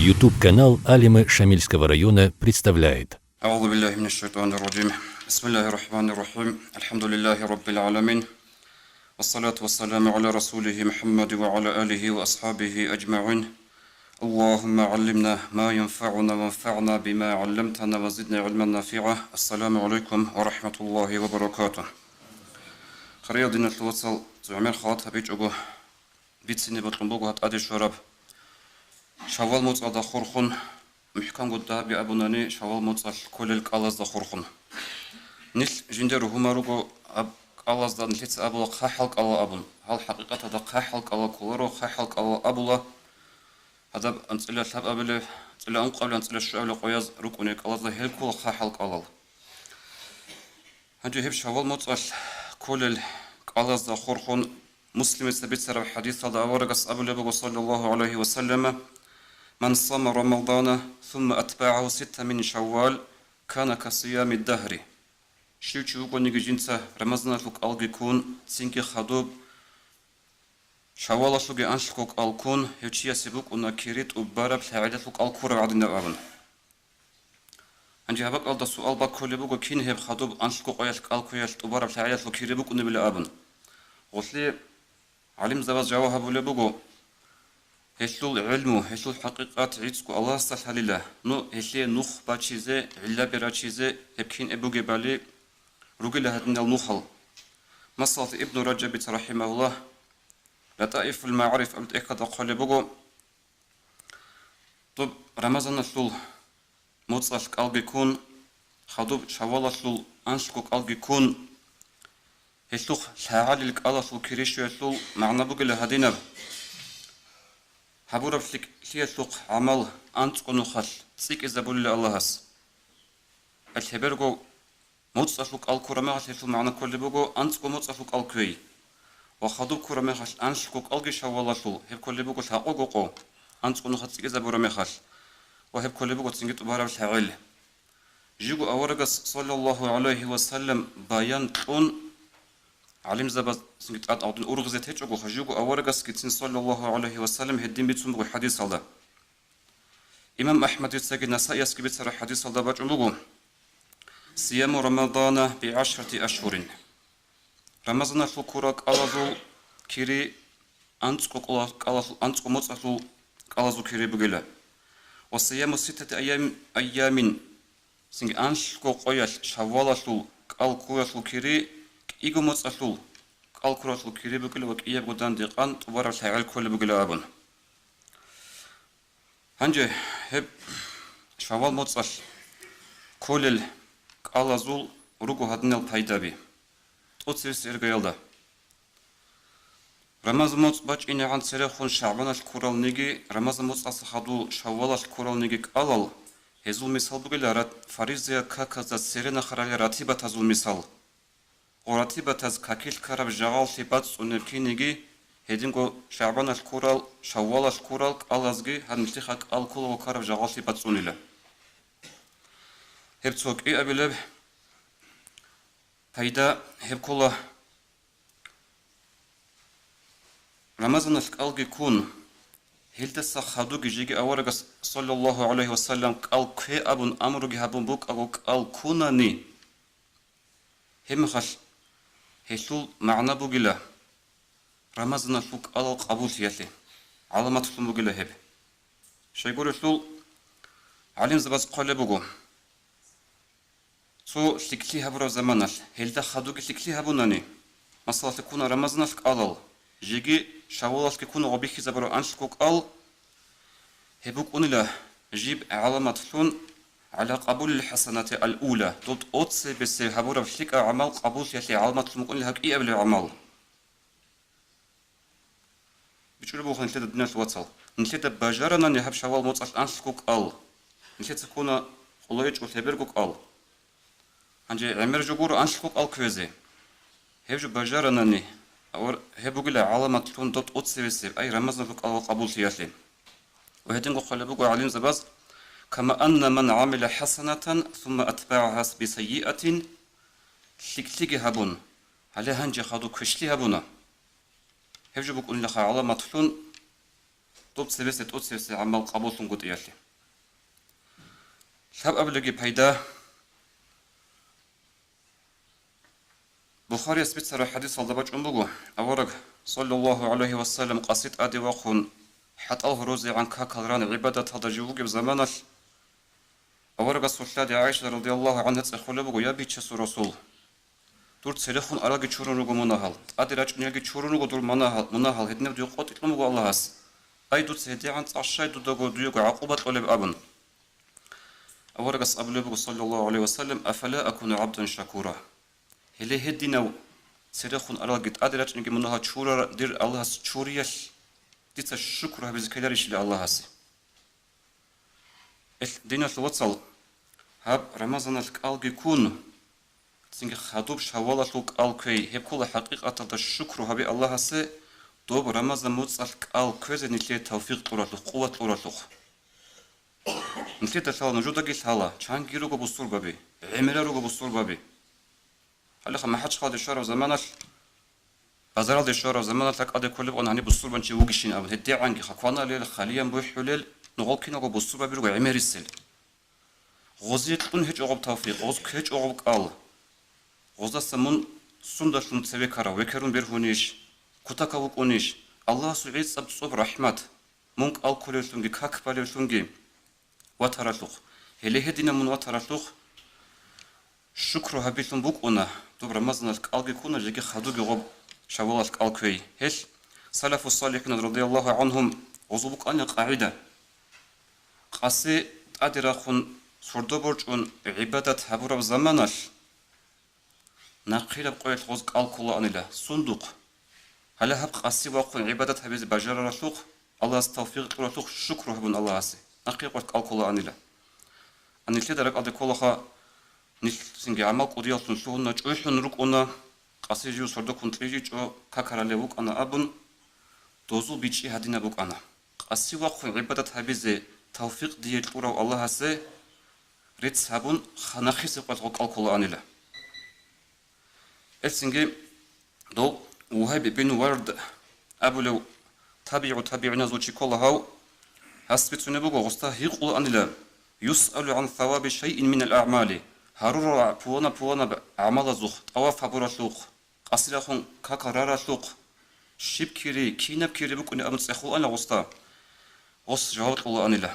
YouTube-канал Алимы Шамильского района представляет. أعوذ بالله من الشيطان الرجيم. بسم الله الرحمن الرحيم. الحمد لله رب العالمين. والصلاة والسلام على رسوله محمد وعلى آله وأصحابه أجمعين. اللهم علمنا ما ينفعنا وانفعنا بما علمتنا وزدنا علما نافعا. السلام عليكم ورحمة الله وبركاته. خريدنا التوصل زعمر خاط هبيج أبو بيتسني بطلبوغ هات أدي شراب شوال موت أدا خورخون محكم قد بأبوناني شوال موت كل القلاز دا خورخون نل جندر هما روغو قلاز دا نلتس أبولا قاحلق الله أبون هل حقيقة دا قاحلق الله كولارو قاحلق الله أبولا هذا أنتلا ثاب أبله أنتلا أنقل أنتلا الشعب قياز ركوني قلاز دا هل كل قاحلق الله هنجي هب شوال موت كل القلاز دا خورخون مسلم ثبت سر الحديث هذا ورقص أبو لبغ صلى الله عليه وسلم من صام رمضان ثم أتبعه 6 من شوال كان كصيام الدهر شو قنيج جنسة رمضان فوق ألقيكون سينك خدوب شوال شوق أنشكوك ألكون هيتشيا سبوك ونكيريت وبارب لعيدة فوق ألكورة عدنا أبن عندي هبك ألدا سؤال بكل بوك كين هب خدوب أنشكوك أيالك ألكويال وبارب لعيدة فوق كيريبوك ونبلا أبن غسلي علم زواج جواه بولا بوغو هشلول علمو هشلول حقيقات عيدسكو الله استحال الله نو هشلي نوخ باتشيزي علا براتشيزي هبكين ابوغي بالي روغي لهدنا النوخل مصالة ابن رجب رحمه الله لطائف المعارف أبد إكاد أقول بوغو طب رمضان الشلول موتصل قلبي كون خدوب شوال الشلول أنشكو قلبي كون هشلوخ شعالي لك الله شو كريشو يشلول معنا بقول هدينا حبورة فلك شلوخ عمل أنت كنو خل تسيك إذا بقول الله هس الحبرجو موت أشلوك الكرمة هشلول معنا كل بقول أنت كنو موت أشلوك الكوي وخدوب كرمة هش أنشكوك ألقي شوال شلول هب كل بقول شاقوقو أنت كنو خل تسيك إذا برمي خل وهب كل بقول تسيك تبارك شعال جيجو أورجس صلى الله عليه وسلم بيان أن علم زبز سنجت أدعون أورغزت هيك أقول خجوجو أورجس كتير صلى الله عليه وسلم هدين بيتسون بقول حديث هذا إمام أحمد يتسجل نسائي يسكبت سر حديث هذا بجمعه صيام رمضان ب10 أشهر رمضان فكرك ألازو كيري أنتكو متصل ألازو كيري بقلا وصيام 6 أيام سنج أنشكو قياش شوالشو ألكوشو كيري إيجو متصل الكرة كيري بقول وكيا بدان دقان تبارك الحال كل بقول أبون هنجي هب شوال متصل كل القلازول رجو هدنا البيدابي توصيف إرجايلدا رمضان متص باج إني عن سرخون شعبان الكرة نيجي رمضان متصل خدو شوال الكرة نيجي قلال هزول مثال بقول رات فريزة كذا سرنا خرالي راتبة هزول مثال وراتبة كاكيل كرب جعل ثبات ونبكينيجي هدينكو شعبان الكورال شوال الكورال ألازجي هنمتخك الكول وكرب جعل ثبات سونيلا هبتوك إيه أبلب فايدة هبكولا رمضان الكالجي كون هلتس خدوجي جيجي أورجس صلى الله عليه وسلم قال كي أبون أمرجي هبون بوك أو قال كوناني هم خش هشول معنا بقوله رمضان فوق على قبول سياسي علامات فلم بقوله هب شيء يقول شول علم زباز قال بقو سو سكلي هبرو زمانش هل تخدوك سكلي هبوناني مثلا تكون رمضان فوق على جيجي شوالش كيكون غبيخ زبرو أنش فوق على هبوك أنيله جيب علامات فلون على قبول الحسنات الأولى ضد أوتس بس هبورة فيك عمل قبول يلي علامات ممكن لها إيه قبل العمل بتقول بوخ نشيد الدنيا توصل نشيد بجارنا نهب شوال موتصل أنسكوك أل نشيد تكون خلايج وثبركوك أل عندي عمر جبور أنسكوك أل كوزي هبج بجارنا نه أو هبوك له علامات تكون ضد أوتس بس أي رمزنا فوق أل قبول يلي وهدينكو خلبوك عليم زباز كما أن من عمل حسنة ثم أتبعها بسيئة شكلي هبون على هنجي خدو كشلي هبونا هبجو بقول لك علامة فلون طب سبسة طب سبسة عمل قبول قد يالي شاب أبلغي بيدا بخاري أثبت سر حديث الضباط أمبوغو أورق صلى الله عليه وسلم قصيد أدي وخون حتى الهروزي عن كاكالران عبادة هذا جووغ بزمانه أورق السلطة عائشة رضي الله عنها تسخل بوغو يا بيتش رسول دور تسلخون أراغي تشورونوغو مناهل أدي راجنيغي تشورونوغو دور مناهل هدنب ديو قوت إطلموغو الله هس أي دور تسهدي عن تعشاي دو دوغو ديوغو عقوبة قلب أبن أورق أصحاب صلى الله عليه وسلم أفلا أكون عبدا شكورا هلي هدينو سلخون أراغي أدي راجنيغي مناها تشورا دير الله هس تشوريش ديتا الشكر هبز كداريش لله هس دينا الوصل هاب رمضان الكالجي كون تنجي خادوب شوالا لوك الكوي هب كل حقيقة الشكر هبي الله هسه دوب رمضان موت الكال كوزي نتلي توفيق طورات لوك قوة طورات لوك نتلي تسال نجودا جيس هلا چان گيروغو بوستور بابي عملا روغو بوستور بابي هلا خما حدش خاد الشهر زمانش بازار الشهر زمانش لك ادي كل بقى هني بوستور بنشي وغشين اب هدي عنجي خقوانا ليل خاليا بو حلل نغوكينو بوستور بابي روغو عمريسل غوزيت قن هج عقب توفيق غوز كهج عقب قال غوزا سمون سندشون تسويكارا وكرون بيرهونيش كوتاكاوك اونيش الله سعيد صب رحمت مونك الكوليشونجي كاك باليشونجي واترالوخ هلي هدينا من واترالوخ شكر هبيتون بوك اونا دوب رمضان الكالجي كونا جيكي خادوغي غوب شوال الكالكوي هل سلف الصالحين رضي الله عنهم غوزبوك اني قاعده قاسي ادراخون سردوبورجون عبادة هبورا زمانش نقيل بقويت غوز قالكولا أنيلا صندوق هلا هب قاسي واقون عبادة هبيز بجار رسوق الله استوفيق رسوق شكر هبون الله هسي نقيل قويت قالكولا أنيلا أنيل تدرك أدي كولها نيل سنجي عمال قدياتون شوهنا جوشن روكونا قاسي جيو سردوكون تريجي جو كاكارالي بوك أنا أبن دوزو بيجي هدينا بوك أنا قاسي واقون عبادة هبيز توفيق ديال قورا الله هسي ريت سابون خناخيس قوت قالكولا أنيلا السنجي دو وهاب بن ورد أبو لو تابعنا زوجي كلها هسبتنا بقى غستا هيقول أن لا يسأل عن ثواب شيء من الأعمال هارورا بوانا أعمال زوخ طواف هبورا سوق أصلهم كاكرارا سوق شيب كيري كينب كيري بكوني أمس أخو أنا غستا غس جواب الله أن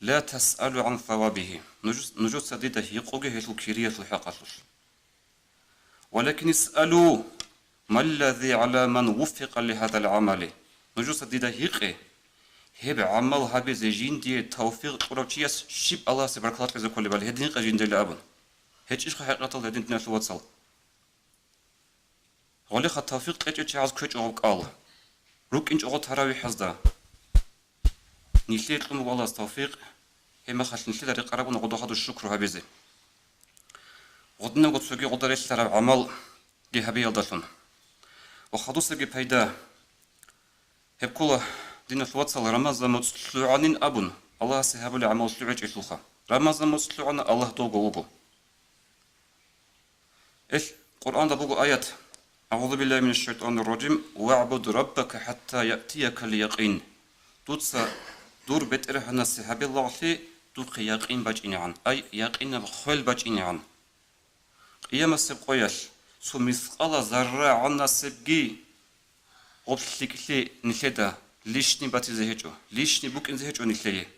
لا تسأل عن ثوابه نجوز سديده يقوغي هيتو كيرية الحقاطل ولكن اسألوا ما الذي على من وفق لهذا العمل نجوز سديده يقي هب عمل هبي زيجين دي توفيق قروتشيس شيب الله سبحانه وتعالى كل بالي هدين قجين دي لابن هيك ايش حقيقة هدين تناس وصل غولي خا توفيق قيتش عاوز كوچ او قال روك انج او تراويح حزدا نيليت قوم والله توفيق هما خاص نيلي دري قربون غدو خدو الشكر هبيزي غدنا غدسوغي غدريش ترى عمل دي هبي يلدشون وخدوسغي بايدا هب كل دين الوصل رمضان مصلوعنين أبن الله سيهب لي عمل سلوعج إسلوخا رمضان مصلوعنا الله توقو إيش قرآن دبوغو آيات أعوذ بالله من الشيطان الرجيم واعبد ربك حتى يأتيك اليقين دوتسا دور بترهنا سيهب الله لي دوق يقين باجيني عن أي يقين بخول باجيني عن قيام السبقوياش سو مثقال ذرة عنا سبقي غبسلكلي نشدا ليشني باتي زهجو ليشني بوك إن زهجو نكليه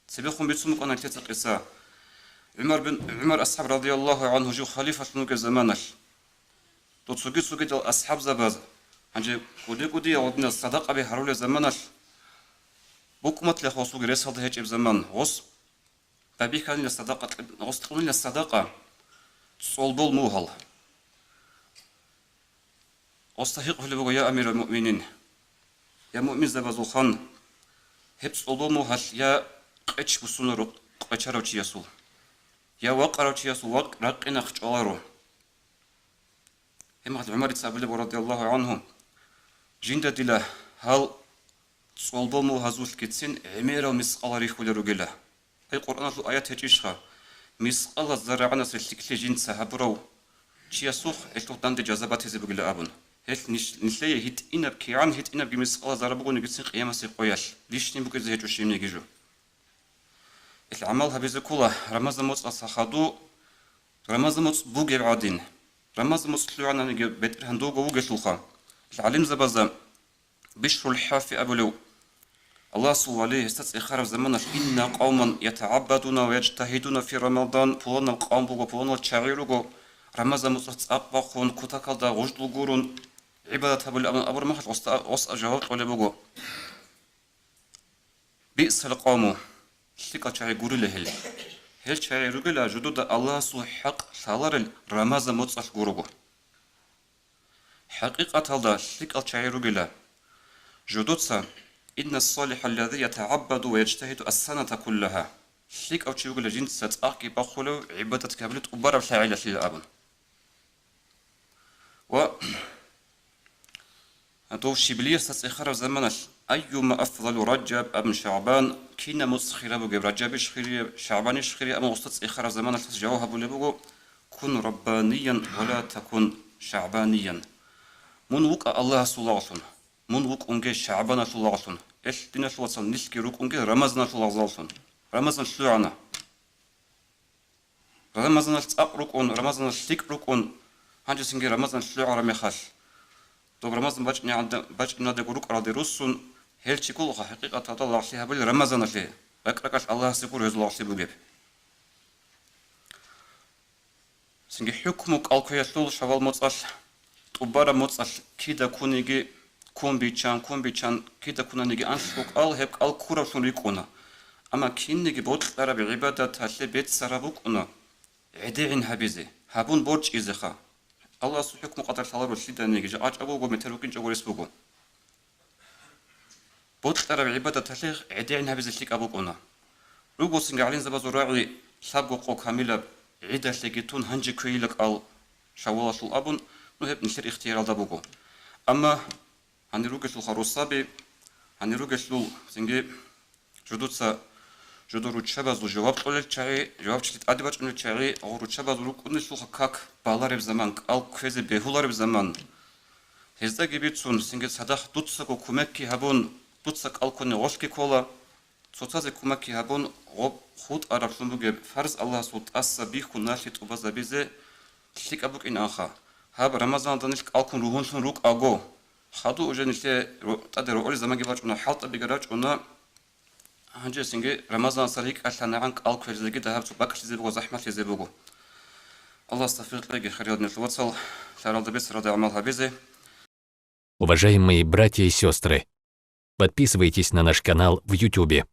سبيخون بيتسمك أنا كتير قصة عمر أصحاب رضي الله عنه جو خليفة نوك زمانش تسوقي دل أصحاب زباز عنجي قدي ودنا الصداقة بهرول زمانش بوك متل خاصو جريس هذا هيك بزمان غص تبي كان الصداقة غص تقولين الصداقة صلبول موهل أستحق هلبو يا أمير المؤمنين يا مؤمن زبازو خان هبس ألبومو هل يا قيتش بسونرو قيتشارو تشياسو يا وقرو تشياسو رقنا خجالارو هم عمر تسابلي رضي الله عنه جندا دلا هل ألبومو هزول كتسين عميرو مسقال ريخولرو جلا هاي قرآن الآيات هجيشها مسقال زرعنا سلتكلي جنسا هبرو تشياسوخ إلتو تاند جذبات زبجلا أبن هل نسلي هيت إنب كيان هيت إنب جمس قلا زربون يقصين قيامة سيقوياش ليش نبوك زي توشيم نيجيجو العمل هبيز كله رمز موت أصحادو رمز موت بوجي بعدين رمز موت لعنا نيجي بيت هندوق ووجي سلخا العلم زبزة بشر الحافي أبولو الله صلى عليه استطيع خرب زمان إن قوما يتعبدون ويجتهدون في رمضان بولنا القوم بوغو بولنا الشعيرو رمضان مصطفى أقبخون كتاكالدا غجل غورون عبادة أبو أبو رمحت وسط جواب ولا بوغو بئس القوم شيكا شعي غوري لهل هل شعي رجلا جدود الله سو حق سالار رمضان مصطفى غورو حقيقة هذا شيكا شعي رجلا جدود إن الصالح الذي يتعبد ويجتهد السنة كلها شيك أو تشيوغ لجنس ستأكي بخلو عبادة كابلت أبارا فاعلة للأبن و هدو شبلية ستأخر زمانش أيما أفضل رجب أم شعبان كينا مسخرة بغيب رجب شخيري شعبان شخيري أما أستأخر زمانش جوها بلبغو كن ربانيا ولا تكن شعبانيا من وقع الله صلى من وق أنجي شعبنا صلى الله عليه وسلم إيش دينا صلى الله عليه وسلم نسكي روك أنجي رمضان صلى الله عليه وسلم رمضان شلوعنا رمضان تأقرك أن رمضان تكرك أن هنجي سنجي رمضان شلوع رمي خاش تو رمضان بجني عند بجني عند جروك على درسون هل تقول حقيقة الله عليه بل رمضان فيه أكركش الله سكور يزل الله سبوجب سنجي حكمك الكيسول شوال متصل تبارا متصل كيدا كونيجي كون بيشان كده كنا نيجي أنشوك هيك كورا شنريكونا أما كين نيجي بوت عربي عبادة تحلي بيت سرابوكونا عدين هبيزي هبون بورج إزخا الله سبحانه قدر صلاه الشدة نيجي أج أبوه متروكين جوار اسبوعه بوت عربي عبادة تحلي عدين هبيزي شيك أبوكونا روبو سنجعلين زبازو راعي سابقو كاملة عدة لقيتون هنجي كويلك شوالا شو أبون نهب نشر اختيار دابوكو أما هنروجش الخروصابي هنروجش له سنجي جدودسا جدور تشابز وجواب قول الشعي جواب شلت أدبج من الشعي أو تشابز روك ونش له خكاك بالار بزمان أو كفيز بهولار بزمان هزدا جبيتسون سنجي صدق دوتسا كومكي هبون دوتسا ألكون وشكي كولا صوتازي كومكي هبون غب خود عرب شنبوجب فرز الله صوت أسا بيخو ناشيت وبزا بيزه شيك أبوك إن آخا هاب رمضان دانشك ألكون روحون شن روك أغو خادو уже ниште тадеро оли замаги вачуна халта бигарач уна ханже синге рамазан сарик атланаган алквезеги да хавчу бакшизе бого захматизе бого Allah астафирлеги харядный швацал шаралда бес рада амал хабизе. Уважаемые братья и сестры, подписывайтесь на наш канал в YouTube.